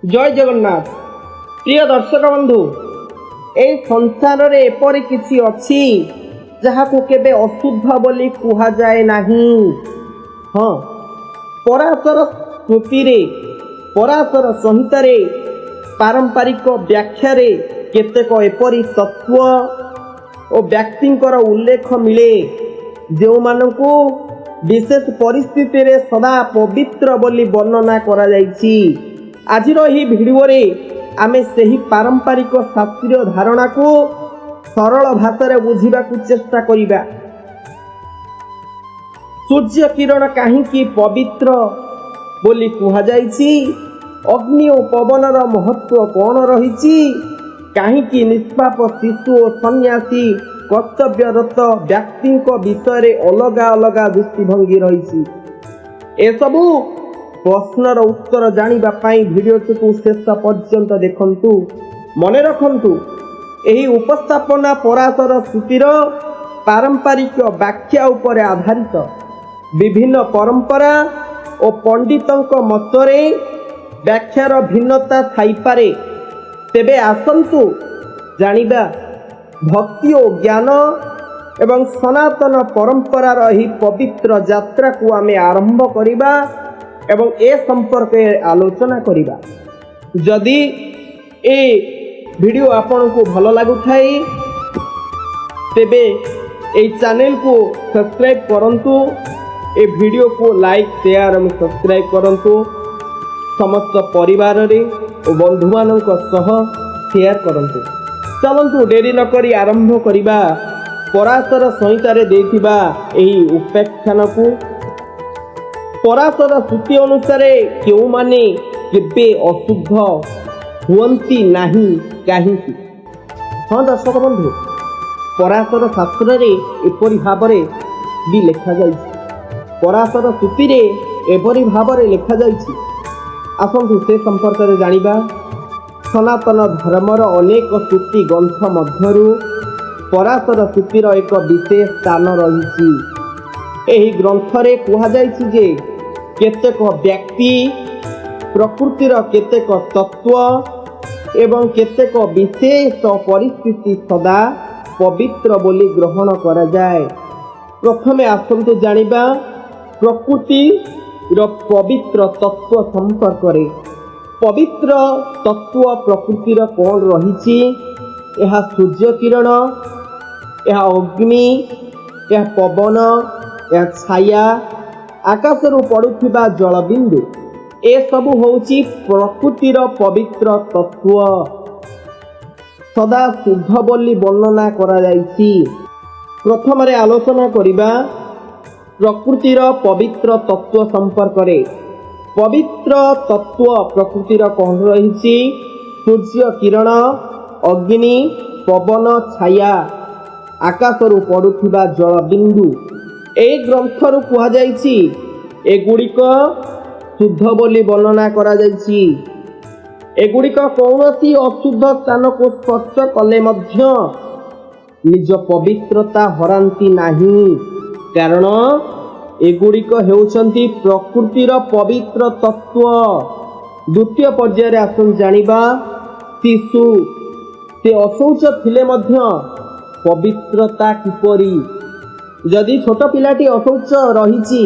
जय जगन्नाथ। प्रिय दर्शक बंधु, एई संसार रे एपरि किछि अछि जहाकू केबे अशुद्ध बोली कुहा जाए नाही। हाँ, पराशर स्मृति रे, पराशर संहिता रे, पारंपरिक व्याख्या रे केतेक एपरि तत्व और व्यक्तिंकर उल्लेख मिले जो मानकू विशेष परिस्थिति रे सदा पवित्र बोली वर्णना करा जाइछि। आजिर ही भिडियो रे आमे सही पारंपरिक शास्त्रीय धारणा को सरल भाषा रे बुझिबा को चेष्टा करिबा। सूर्य किरण काहींकि पवित्र बोली कुहा जाइछि, अग्नि और पवनर महत्व कौन रहिछि, काहींकि निष्पाप शिशु और सन्यासी कर्तव्यरत व्यक्ति विषय अलगा अलगा दृष्टिभंगी रही। ए सबू प्रश्नर उत्तर जानिबा पाई भिडियोटी को शेष पर्यंत देखंतु। मने रखंतु, एही उपस्थापना पराशर स्मृतिर पारंपरिक व्याख्या उपर आधारित। विभिन्न परंपरा और पंडितंक मतरे व्याख्यार भिन्नता थाइपारे, तेबे आसंतु जानिबा भक्ति और ज्ञान एवं सनातन परंपरार ही पवित्र यात्रा को आमे आरंभ करिबा एवं ए संपर्क आलोचना करिबा। जदि ए वीडियो आपन को भल लागु थाई तेबे ए चैनल को सब्सक्राइब करंतु, ए वीडियो को लाइक शेयर और सब्सक्राइब करंतु। समस्त परिवार रे और बंधु मानक सह शेयर करंतु। चलंतु डेरी न करी आरंभ करिबा पराशर संहिता रे देथिबा एही उपाख्यान को। पराशर श्रुति अनुसार क्यों माने केबे अशुद्ध हुअंती नाही काहींकि। हाँ दर्शक बंधु, पराशर शास्त्र रे एपरि भाबरे भी लिखा जाइछि, पराशर श्रुति रे एपरि भाबरे लिखा जाइछि। आसंतु से संपर्क रे जानिबा। सनातन धर्मर अनेक श्रुति ग्रंथ मध्यरु पराशर श्रुतिर एक विशेष स्थान रही। एही ग्रंथ रे कुहा जाइछि जे केतेक व्यक्ति प्रकृतिर केतेक तत्व एवं केतेक विशेष परिस्थिति सदा पवित्र बोली ग्रहण करा जाए। प्रथमे आसंतु जानिबा प्रकृति पवित्र तत्व संपर्क रे। पवित्र तत्व प्रकृतिर कौन रही? यह सूर्य किरण, यह अग्नि, यह पवन, यह छाया, आकाशरू पड़ुथिबा जलबिंदु, ए सबु होउची प्रकृतिर पवित्र तत्व सदा शुद्ध बोली वर्णना करा जाइछि। प्रथम रे आलोचना करिबा प्रकृतिर पवित्र तत्व संपर्क रे। पवित्र तत्व प्रकृतिर कौन रही? सूर्य किरण, अग्नि, पवन, छाया, आकाशरू पड़ुथिबा जलबिंदु। ए ग्रंथरु कुहा जाइछि एगुड़िक शुद्ध बोली वर्णना करा जाइछि। एगुड़िक कौनसी अशुद्ध स्थान को स्पर्श कले मध्य निज पवित्रता हरांती नाही, कारण एगुड़िक हेउचंती प्रकृतिर पवित्र तत्व। द्वितीय पर्यायर आसन जानिबा शिशु से अशौच थिले मध्य पवित्रता किपरि? जदि छोट पिलाटी अशौच रही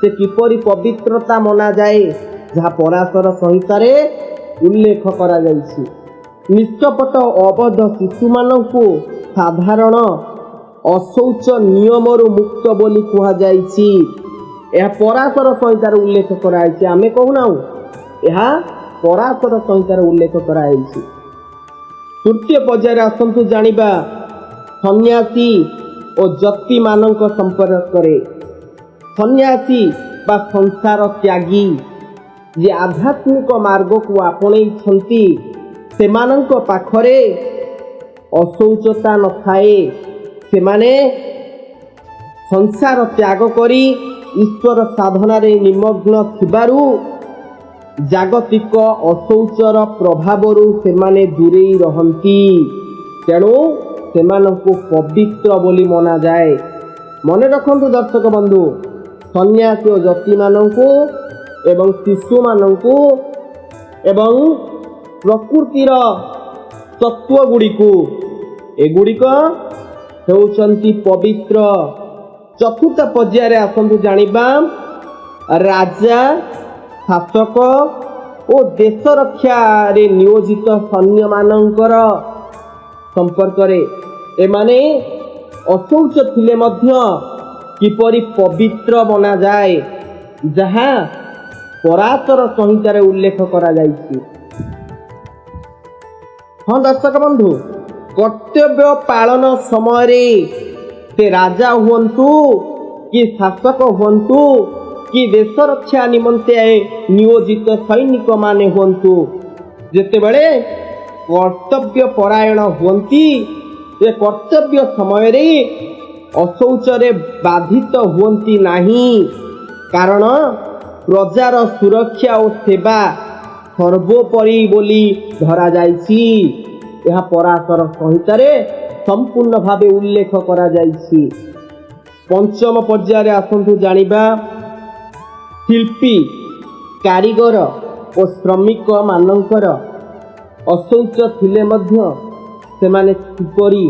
से किपरि पवित्रता मना जाए, जहाँ पराशर संहिता रे उल्लेख करा जाइछि। निष्कपट अबध शिशु मानकु साधारण अशौच नियमरु मुक्त बोली कुहा जाइछि। यह पराशर संहिता रे उल्लेख करा जाइछि, आमे कहूनाउ यह पराशर संहिता रे उल्लेख करा जाइछि। तृतीय पर्यायर आसंतु जानिबा सन्यासी और जति मानक संपर्क करे। सन्यासी बा संसार त्यागी जे आध्यात्मिक मार्ग को आपणैछंती सेमानंक पाखरे अशौचता न थाए। सेमाने संसार त्याग करी ईश्वर साधना रे निमग्न थिबारु जागतिक अशौचर प्रभावरु सेमाने दूरेई रहंती, तेणु सेमानंकु पवित्र बोली मना जाए। मने रखंतु दर्शक बंधु, सन्यासी और जति मानंकु एवं शिशु मानंकु ଏବଂ ପ୍ରକୃତିର ତତ୍ତ୍ୱ ଗୁଡ଼ିକୁ ଏଗୁଡ଼ିକ ହେଉଛନ୍ତି ପବିତ୍ର। ଚତୁର୍ଥ ପର୍ଯ୍ୟାୟରେ ଆସନ୍ତୁ ଜାଣିବା ରାଜା, ଶାସକ ଓ ଦେଶ ରକ୍ଷାରେ ନିୟୋଜିତ ସୈନ୍ୟମାନଙ୍କର ସମ୍ପର୍କରେ। ଏମାନେ ଅଶୌଚ ଥିଲେ ମଧ୍ୟ କିପରି ପବିତ୍ର ବନାଯାଏ, ଯାହା ପରାଶର ସଂହିତାରେ ଉଲ୍ଲେଖ କରାଯାଇଛି। ହଁ ଦର୍ଶକ ବନ୍ଧୁ, କର୍ତ୍ତବ୍ୟ ପାଳନ ସମୟରେ ସେ ରାଜା ହୁଅନ୍ତୁ କି ଶାସକ ହୁଅନ୍ତୁ କି ଦେଶ ରକ୍ଷା ନିମନ୍ତେ ନିୟୋଜିତ ସୈନିକ ମାନେ ହୁଅନ୍ତୁ, ଯେତେବେଳେ କର୍ତ୍ତବ୍ୟ ପରାୟଣ ହୁଅନ୍ତି, ସେ କର୍ତ୍ତବ୍ୟ ସମୟରେ ଅଶୌଚରେ ବାଧିତ ହୁଅନ୍ତି ନାହିଁ। କାରଣ ପ୍ରଜାର ସୁରକ୍ଷା ଓ ସେବା ସର୍ବୋପରି ବୋଲି ଧରାଯାଇଛି। ଏହା ପରାଶର ସଂହିତାରେ ସମ୍ପୂର୍ଣ୍ଣ ଭାବେ ଉଲ୍ଲେଖ କରାଯାଇଛି। ପଞ୍ଚମ ପର୍ଯ୍ୟାୟରେ ଆସନ୍ତୁ ଜାଣିବା ଶିଳ୍ପୀ, କାରିଗର ଓ ଶ୍ରମିକ ମାନଙ୍କର ଅଶୌଚ ଥିଲେ ମଧ୍ୟ ସେମାନେ କିପରି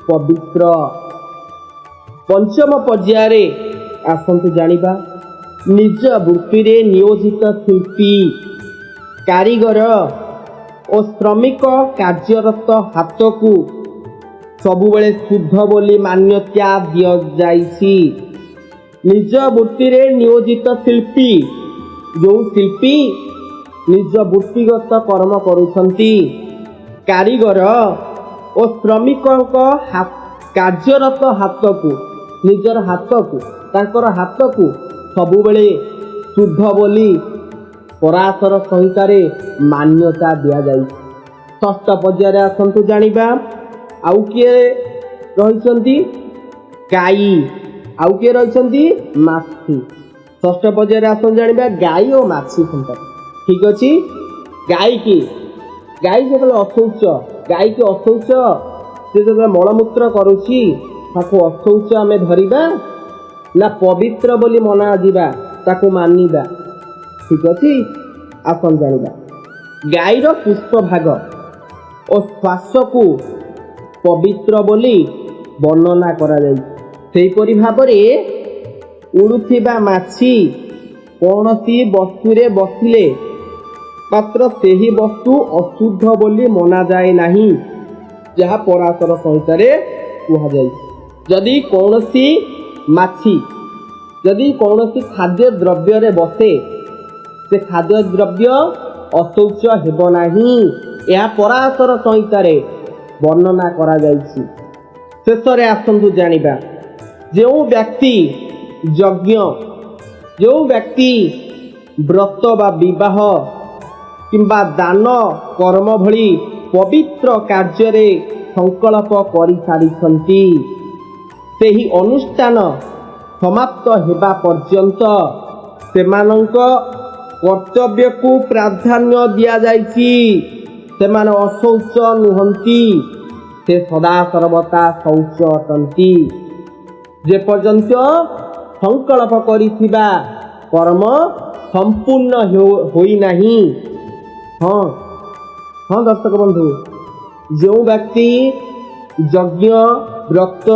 ପବିତ୍ର। ପଞ୍ଚମ ପର୍ଯ୍ୟାୟରେ ଆସନ୍ତୁ ଜାଣିବା ନିଜ ବୃତ୍ତିରେ ନିୟୋଜିତ ଶିଳ୍ପୀ, କାରିଗର ଓ ଶ୍ରମିକ କାର୍ଯ୍ୟରତ ହାତକୁ ସବୁବେଳେ ଶୁଦ୍ଧ ବୋଲି ମାନ୍ୟତା ଦିଆଯାଇଛି। ନିଜ ବୃତ୍ତିରେ ନିୟୋଜିତ ଶିଳ୍ପୀ, ଯେଉଁ ଶିଳ୍ପୀ ନିଜ ବୃତ୍ତିଗତ କର୍ମ କରୁଛନ୍ତି, କାରିଗର ଓ ଶ୍ରମିକଙ୍କ କାର୍ଯ୍ୟରତ ହାତକୁ, ନିଜର ହାତକୁ, ତାଙ୍କର ହାତକୁ ସବୁବେଳେ ଶୁଦ୍ଧ ବୋଲି ପରାଶର ସଂହିତାରେ ମାନ୍ୟତା ଦିଆଯାଇଛି। ଷଷ୍ଠ ପର୍ଯ୍ୟାୟରେ ଆସନ୍ତୁ ଜାଣିବା ଆଉ କିଏ ରହିଛନ୍ତି? ଗାଈ। ଆଉ କିଏ ରହିଛନ୍ତି? ମାଛି। ଷଷ୍ଠ ପର୍ଯ୍ୟାୟରେ ଆସନ୍ତୁ ଜାଣିବା ଗାଈ ଓ ମାଛି ସମ୍ପର୍କ। ଠିକ ଅଛି। ଗାଈ ଯେତେବେଳେ ଅଶୌଚ, ଗାଈକି ଅଶୌଚ, ସେ ଯେତେବେଳେ ମଳମୂତ୍ର କରୁଛି ତାକୁ ଅଶୌଚ ଆମେ ଧରିବା ନା ପବିତ୍ର ବୋଲି ମନାଯିବା, ତାକୁ ମାନିବା? ଠିକ ଅଛି, ଆସନ୍ତୁ ଜାଣିବା। ଗାଈର ପୁଷ୍ପ ଭାଗ ଓ ଶ୍ୱାସକୁ ପବିତ୍ର ବୋଲି ବର୍ଣ୍ଣନା କରାଯାଇଛି। ସେହିପରି ଭାବରେ ଉଡୁଥିବା ମାଛି କୌଣସି ବସ୍ତୁରେ ବସିଲେ ମାତ୍ର ସେହି ବସ୍ତୁ ଅଶୁଦ୍ଧ ବୋଲି ମନାଯାଏ ନାହିଁ, ଯାହା ପରାଶର ସଂହିତାରେ କୁହାଯାଇଛି। ଯଦି କୌଣସି ମାଛି କୌଣସି ଖାଦ୍ୟ ଦ୍ରବ୍ୟରେ ବସେ, ସେ ଖାଦ୍ୟ ଦ୍ରବ୍ୟ ଅଶୌଚ ହେବ ନାହିଁ, ଏହା ପରାଶର ସଂହିତାରେ ବର୍ଣ୍ଣନା କରାଯାଇଛି। ଶେଷରେ ଆସନ୍ତୁ ଜାଣିବା ଯେଉଁ ବ୍ୟକ୍ତି ଯଜ୍ଞ, ଯେଉଁ ବ୍ୟକ୍ତି ବ୍ରତ ବା ବିବାହ କିମ୍ବା ଦାନ କର୍ମ ଭଳି ପବିତ୍ର କାର୍ଯ୍ୟରେ ସଂକଳ୍ପ କରିସାରିଛନ୍ତି, ସେହି ଅନୁଷ୍ଠାନ ସମାପ୍ତ ହେବା ପର୍ଯ୍ୟନ୍ତ ସେମାନଙ୍କ କର୍ତ୍ତବ୍ୟକୁ ପ୍ରାଧାନ୍ୟ ଦିଆଯାଇଛି। ସେମାନେ ଅଶୌଚ ନୁହନ୍ତି, ସେ ସଦାସର୍ବଦା ଶୌଚ ଅଟନ୍ତି। ଯେପର୍ଯ୍ୟନ୍ତ ସଂକଳ୍ପ କରିଥିବା କର୍ମ ସମ୍ପୂର୍ଣ୍ଣ ହୋଇନାହିଁ। ହଁ ଦର୍ଶକ ବନ୍ଧୁ, ଯେଉଁ ବ୍ୟକ୍ତି ଯଜ୍ଞ, ବ୍ରତ,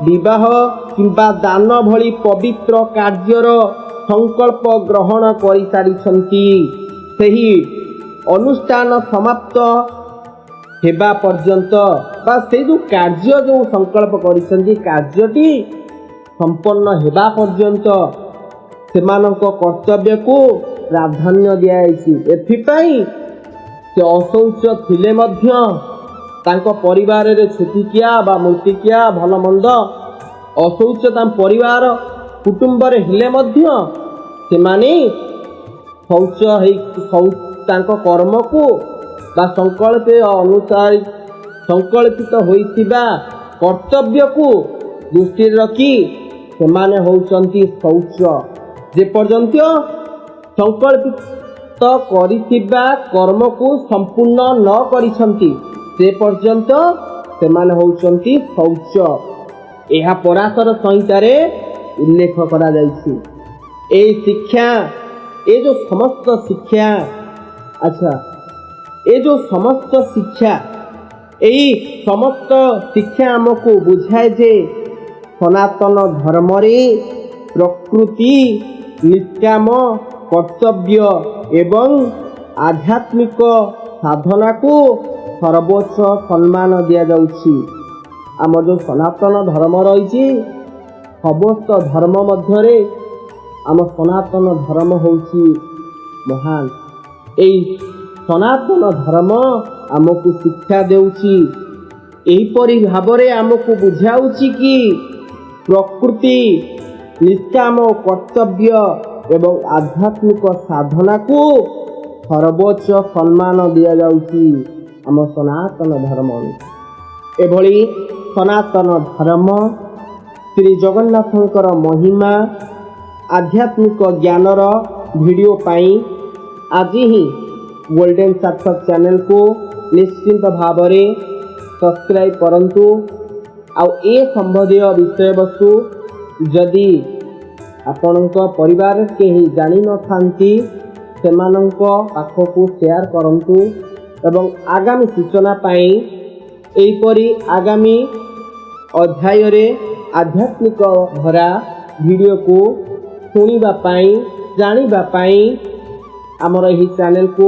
ବିବାହ କିମ୍ବା ଦାନ ଭଳି ପବିତ୍ର କାର୍ଯ୍ୟର ସଂକଳ୍ପ ଗ୍ରହଣ କରିସାରିଛନ୍ତି, ସେହି ଅନୁଷ୍ଠାନ ସମାପ୍ତ ହେବା ପର୍ଯ୍ୟନ୍ତ ବା ସେ ଯେଉଁ କାର୍ଯ୍ୟ ଯେଉଁ ସଂକଳ୍ପ କରିଛନ୍ତି, କାର୍ଯ୍ୟଟି ସମ୍ପନ୍ନ ହେବା ପର୍ଯ୍ୟନ୍ତ ସେମାନଙ୍କ କର୍ତ୍ତବ୍ୟକୁ ପ୍ରାଧାନ୍ୟ ଦିଆଯାଇଛି। ଏଥିପାଇଁ ସେ ଅଶୌଚ ଥିଲେ ମଧ୍ୟ ତାଙ୍କ ପରିବାରରେ ଛୁତିକିଆ ବା ମୃତ୍ତିକିଆ ଭଲ ମନ୍ଦ ଅଶୌଚ ତାଙ୍କ ପରିବାର କୁଟୁମ୍ବରେ ହେଲେ ମଧ୍ୟ ସେମାନେ ଶୌଚ ତାଙ୍କ କର୍ମକୁ ବା ସଂକଳ୍ପିତ ହୋଇଥିବା କର୍ତ୍ତବ୍ୟକୁ ଦୃଷ୍ଟିରେ ରଖି ସେମାନେ ହେଉଛନ୍ତି ଶୌଚ। ଯେପର୍ଯ୍ୟନ୍ତ ସଂକଳ୍ପିତ କରିଥିବା କର୍ମକୁ ସମ୍ପୂର୍ଣ୍ଣ ନ କରିଛନ୍ତି, ସେ ପର୍ଯ୍ୟନ୍ତ ସେମାନେ ହେଉଛନ୍ତି ଶୌଚ। ଏହା ପରାଶର ସଂହିତାରେ ଉଲ୍ଲେଖ କରାଯାଇଛି। ଏହି ଶିକ୍ଷା, ଏ ଯେଉଁ ସମସ୍ତ ଶିକ୍ଷା ଆଚ୍ଛା, ଏ ଯେଉଁ ସମସ୍ତ ଶିକ୍ଷା, ଏହି ସମସ୍ତ ଶିକ୍ଷା ଆମକୁ ବୁଝାଏ ଯେ ସନାତନ ଧର୍ମରେ ପ୍ରକୃତି, ନିଷ୍କାମ କର୍ତ୍ତବ୍ୟ ଏବଂ ଆଧ୍ୟାତ୍ମିକ ସାଧନାକୁ ସର୍ବୋଚ୍ଚ ସମ୍ମାନ ଦିଆଯାଉଛି। ଆମ ଯେଉଁ ସନାତନ ଧର୍ମ ରହିଛି, ସମସ୍ତ ଧର୍ମ ମଧ୍ୟରେ ଆମ ସନାତନ ଧର୍ମ ହେଉଛି ମହାନ। ଏହି ସନାତନ ଧର୍ମ ଆମକୁ ଶିକ୍ଷା ଦେଉଛି, ଏହିପରି ଭାବରେ ଆମକୁ ବୁଝାଉଛି କି ପ୍ରକୃତି, ନିଷ୍କାମ କର୍ତ୍ତବ୍ୟ ଏବଂ ଆଧ୍ୟାତ୍ମିକ ସାଧନାକୁ ସର୍ବୋଚ୍ଚ ସମ୍ମାନ ଦିଆଯାଉଛି ଆମ ସନାତନ ଧର୍ମ। ଏଭଳି ସନାତନ ଧର୍ମ ଶ୍ରୀ ଜଗନ୍ନାଥଙ୍କର ମହିମା ଆଧ୍ୟାତ୍ମିକ ଜ୍ଞାନର ଭିଡ଼ିଓ ପାଇଁ ଆଜି ହିଁ ଗୋଲ୍ଡେନ୍ ସାର୍ଥକ ଚ୍ୟାନେଲକୁ ନିଶ୍ଚିନ୍ତ ଭାବରେ ସବସ୍କ୍ରାଇବ୍ କରନ୍ତୁ। ଆଉ ଏ ସମ୍ବନ୍ଧୀୟ ବିଷୟବସ୍ତୁ ଯଦି ଆପଣଙ୍କ ପରିବାର କେହି ଜାଣିନଥାନ୍ତି ସେମାନଙ୍କ ପାଖକୁ ସେୟାର କରନ୍ତୁ ଏବଂ ଆଗାମୀ ସୂଚନା ପାଇଁ ଏହିପରି ଆଗାମୀ ଅଧ୍ୟାୟରେ ଆଧ୍ୟାତ୍ମିକ ଭରା ଭିଡ଼ିଓକୁ ଶୁଣିବା ପାଇଁ, ଜାଣିବା ପାଇଁ ଆମର ଏହି ଚ୍ୟାନେଲକୁ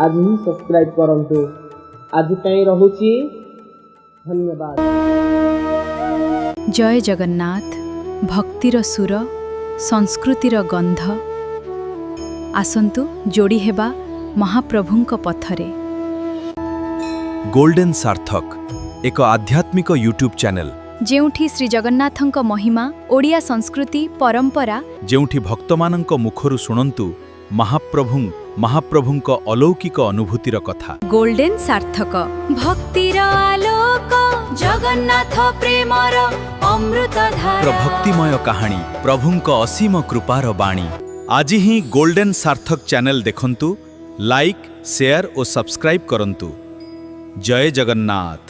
ଆଜି ହିଁ ସବସ୍କ୍ରାଇବ୍ କରନ୍ତୁ। ଆଜି ପାଇଁ ରହୁଛି, ଧନ୍ୟବାଦ। ଜୟ ଜଗନ୍ନାଥ। ଭକ୍ତିର ସୁର, ସଂସ୍କୃତିର ଗନ୍ଧ, ଆସନ୍ତୁ ଯୋଡ଼ି ହେବା ମହାପ୍ରଭୁଙ୍କ ପଥରେ। ଗୋଲ୍ଡେନ୍ ସାର୍ଥକ ଏକ ଆଧ୍ୟାତ୍ମିକ ୟୁଟ୍ୟୁବ୍ ଚ୍ୟାନେଲ, ଯେଉଁଠି ଶ୍ରୀ ଜଗନ୍ନାଥଙ୍କ ମହିମା, ଓଡ଼ିଆ ସଂସ୍କୃତି, ପରମ୍ପରା, ଯେଉଁଠି ଭକ୍ତମାନଙ୍କ ମୁଖରୁ ଶୁଣନ୍ତୁ ମହାପ୍ରଭୁଙ୍କ ଅଲୌକିକ ଅନୁଭୂତିର କଥା। ଗୋଲ୍ଡେନ୍ ସାର୍ଥକ, ଭକ୍ତିର ଆଲୋକ, ଜଗନ୍ନାଥ ପ୍ରେମର ଅମୃତଧାର, ଭକ୍ତିମୟ କାହାଣୀ, ପ୍ରଭୁଙ୍କ ଅସୀମ କୃପାର ବାଣୀ। ଆଜି ହିଁ ଗୋଲ୍ଡେନ୍ ସାର୍ଥକ ଚ୍ୟାନେଲ ଦେଖନ୍ତୁ, ଲାଇକ୍, ସେୟାର ଓ ସବସ୍କ୍ରାଇବ୍ କରନ୍ତୁ। ଜୟ ଜଗନ୍ନାଥ।